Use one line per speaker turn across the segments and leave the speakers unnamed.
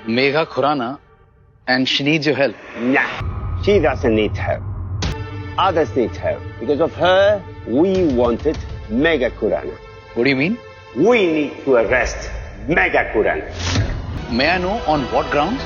Megha Khurana, and she needs your help.
Nah, she doesn't need help. Others need help. Because of her, we wanted Megha Khurana.
What do you mean?
We need to arrest Megha Khurana.
May I know on what grounds?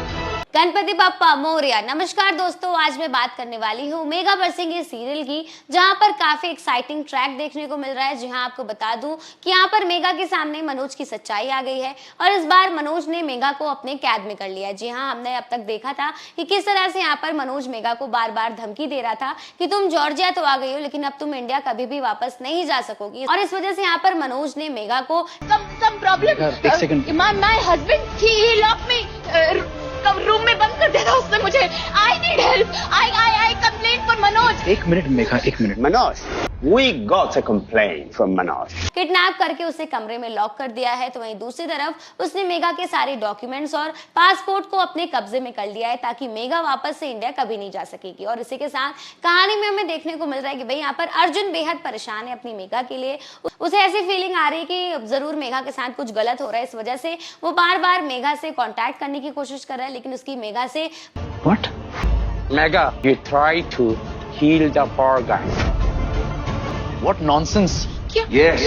Ganpati Bappa Morya. नमस्कार दोस्तों, आज मैं बात करने वाली हूँ Megha बरसिंगे serial की, जहाँ पर काफी एक्साइटिंग ट्रैक देखने को मिल रहा है। जी हाँ, आपको बता दूं कि यहाँ पर मेघा के सामने मनोज की सच्चाई आ गई है और इस बार मनोज ने मेघा को अपने कैद में कर लिया है। जी हाँ, हमने अब तक देखा था कि किस तरह से यहाँ पर मनोज मेघा को बार बार धमकी दे रहा था कि तुम जॉर्जिया तो आ गई हो, लेकिन अब तुम इंडिया कभी भी वापस नहीं जा सकोगी। और इस वजह से यहाँ पर मनोज ने मेघा को
रूम में बंद कर देना उसने मुझे। I need help, I complaint for Manoj.
एक मिनट मेघा, एक minute.
Manoj, we got a complaint from Manoj.
Kidnap करके उसे कमरे में लॉक कर दिया है, तो वहीं दूसरी तरफ उसने मेघा के सारे डॉक्यूमेंट्स और पासपोर्ट को अपने कब्जे में कर लिया है ताकि मेघा वापस से इंडिया कभी नहीं जा सकेगी। और इसी के साथ कहानी में हमें देखने को मिल रहा है कि भाई यहाँ पर अर्जुन बेहद परेशान है अपनी मेघा के लिए। उसे ऐसी फीलिंग आ रही है कि जरूर मेघा के साथ कुछ गलत हो रहा है, इस वजह से वो बार बार मेघा से कॉन्टैक्ट करने की कोशिश कर रहा है, लेकिन उसकी मेघा से
What?
Megha, you try to kill the poor guy.
What nonsense?
Yes.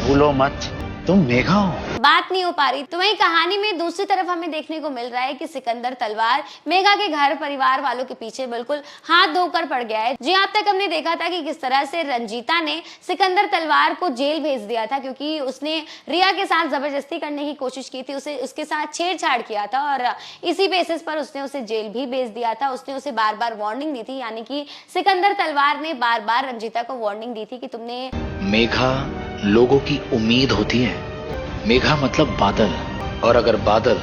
भूलो मत, तुम मेघा हो।
बात नहीं हो पा रही। तो वहीं कहानी में दूसरी तरफ हमें देखने को मिल रहा है कि सिकंदर तलवार मेघा के घर परिवार वालों के पीछे बिल्कुल हाथ धोकर पड़ गया है। जी, अब तक हमने देखा था कि किस तरह से रंजीता ने सिकंदर तलवार को जेल भेज दिया था क्योंकि उसने रिया के साथ जबरदस्ती करने की कोशिश की थी, उसे उसके साथ छेड़छाड़ किया था और इसी बेसिस पर उसने उसे जेल भी भेज दिया था। उसने उसे बार बार वार्निंग दी थी, यानी कि सिकंदर तलवार ने बार बार रंजीता को वार्निंग दी थी कि तुमने
मेघा लोगों की उम्मीद होती है। मेघा मतलब बादल, और अगर बादल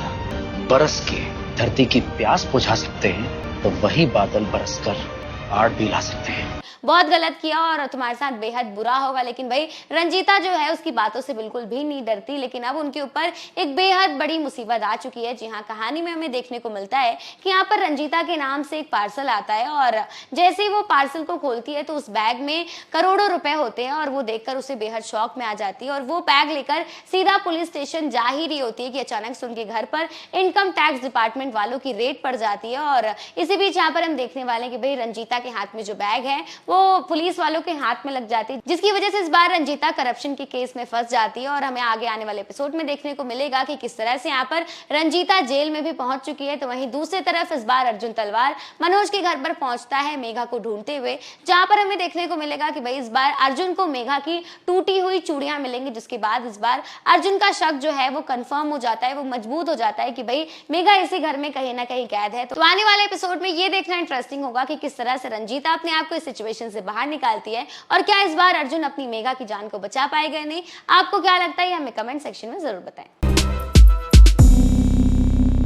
बरस के धरती की प्यास बुझा सकते हैं तो वही बादल बरसकर आग भी ला सकते हैं।
बहुत गलत किया और तुम्हारे साथ बेहद बुरा होगा। लेकिन भाई रंजीता जो है उसकी बातों से बिल्कुल भी नहीं डरती, लेकिन अब उनके ऊपर एक बेहद बड़ी मुसीबत आ चुकी है। जी हाँ, कहानी में हमें देखने को मिलता है कि यहाँ पर रंजीता के नाम से एक पार्सल आता है और जैसे ही वो पार्सल को खोलती है तो उस बैग में करोड़ों रुपए होते हैं और वो देखकर उसे बेहद शौक में आ जाती है और वो बैग लेकर सीधा पुलिस स्टेशन जा ही रही होती है कि अचानक से उनके घर पर इनकम टैक्स डिपार्टमेंट वालों की रेड पड़ जाती है। और इसी बीच यहाँ पर हम देखने वाले हैं कि भाई रंजीता के हाथ में जो बैग है वो पुलिस वालों के हाथ में लग जाती है, जिसकी वजह से इस बार रंजीता करप्शन के केस में फंस जाती है। और हमें आगे आने वाले एपिसोड में देखने को मिलेगा कि किस तरह से यहाँ पर रंजीता जेल में भी पहुंच चुकी है। तो वहीं दूसरी तरफ इस बार अर्जुन तलवार मनोज के घर पर पहुंचता है मेघा को ढूंढते हुए, जहां पर हमें देखने को मिलेगा कि भाई इस बार अर्जुन को मेघा की टूटी हुई चूड़ियां मिलेंगी, जिसके बाद इस बार अर्जुन का शक जो है वो कंफर्म हो जाता है, वो मजबूत हो जाता है कि भाई मेघा इसी घर में कहीं ना कहीं कैद है। तो आने वाले एपिसोड में ये देखना इंटरेस्टिंग होगा कि किस तरह से रंजीता अपने आप को इस सिचुएशन से बाहर निकालती है और क्या इस बार अर्जुन अपनी मेघा की जान को बचा पाएगा नहीं। आपको क्या लगता है हमें कमेंट सेक्शन में जरूर बताएं।